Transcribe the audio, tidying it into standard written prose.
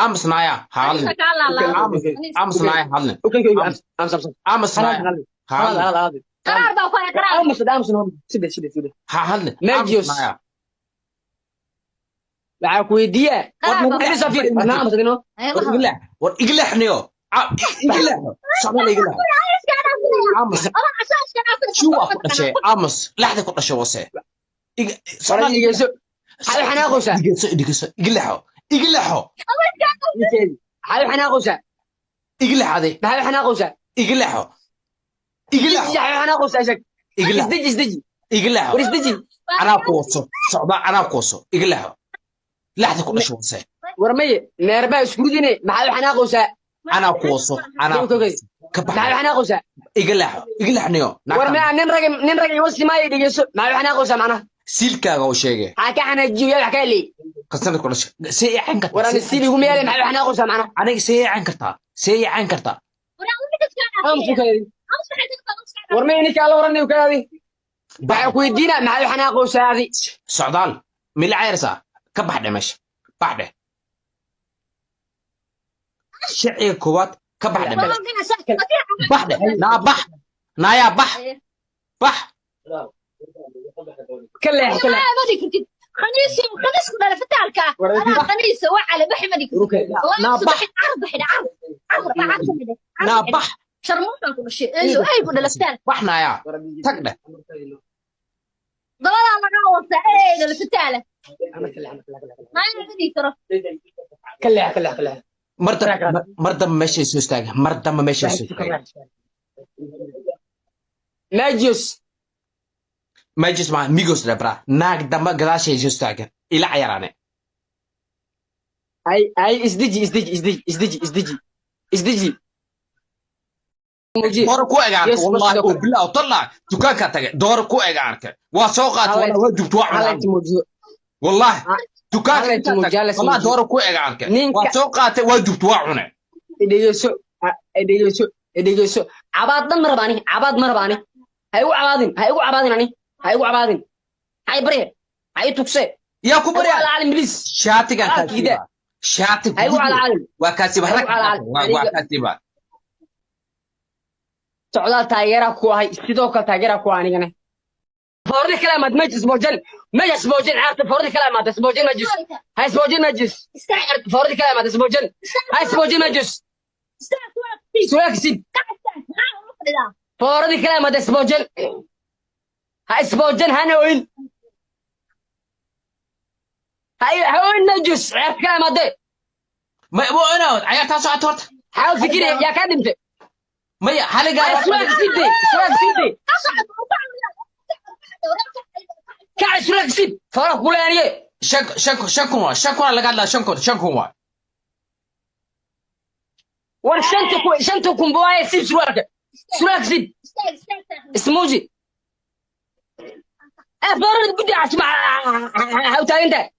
aamus naaya ha hadlin aamus naaya hadlin Okay, I'm aamus naaya ha hadlin قرار بقى وكان قرار سيدي ha hadlin Magius. aamus naaya waxaa ku weydiiyaa war safir barnaamij sadino war igleexniyo igleexo socdaal igleexo aamus shuwa ku dhashay aamus laxda ku dhashay wase socdaal igeyso hal xanaaqosa igleexo igleexo hal xanaaqosa igleexade hal xanaaqosa igleexo igleexo hal xanaaqosa shak igleexo isdeji igleexo war isdeji anaa ku waso socdaa anaa ku waso igleexo laxda ku dhashay wase war maye neerba isku ridine maxaa xanaaqosa anaa ku waso anaa ka maxaa baxay xanaaqosa igleexniyo war ma nin rag wasi maayo dhigeyso maxaa xanaaqosa macnaha siilkaaga oo sheegay ha ka xanaajiyo yaa wax ka leey qasana ku dhashay see yacan kartaa war aan siil igu meelay maxaa xanaaqosa macnaha aniga see yacan kartaa war ma ninka la waranayo kaadi waxa ku weydiina maxaa xanaaqosa adi socdaal mila cayrsa ka baxdhe meesha baxdhe shiciga koowaad ka baxdhe meesha baxdhe naa bax naayaa bax kale خميس كنا فتالك انا خميس وعلى بحمدك naa bax شرموطه كل شيء ايوه اي كنا فتال bax naayaa tagdhe ضل انا قاوصه اي اللي فتاله ما يقدر ترى kale mar dambe meeshay soo istaaga mar dambe meeshay soo istaaga Majis ma migos da bra naag dambe gadaashay soo istaaga ila cayarane ay isdeji door ku egaarka wallahi oo bilaa talla dukaanka tagay door ku egaarka waa soo qaat wala waa jubto wallahi dukaanka wallahi door ku egaarka waa soo qaatay waa jubto waa cune dhegeyso cabaad marbaani hay ugu cabaadin ani hay ugu cabaadin hay bare hay tukse yaa ku bari caalim bilis shaatigan ka kida shaati hay ugu caalim waa kaasiba rag waa kaasiba socdaal taageera ku ahay sidoo kale taageera ku anigana fordi kala mad majlis boojin aarta fordi kala mad boojin majlis hay boojin majlis fordi kala mad boojin hay boojin majlis suwaxid fordi kala mad boojin hay boojin hanoin hay hawin majlis aarta kala mad ma ana ayata soo atorta حاول فكري يا كادمت maya haliga سواك سيدي كاع سواك سيد فرق بولانيه shankun laga hadlaa shankun waa ورشنتكم بواي سيد سواك سيد اسموجي افرد بدي اسمع هاو انت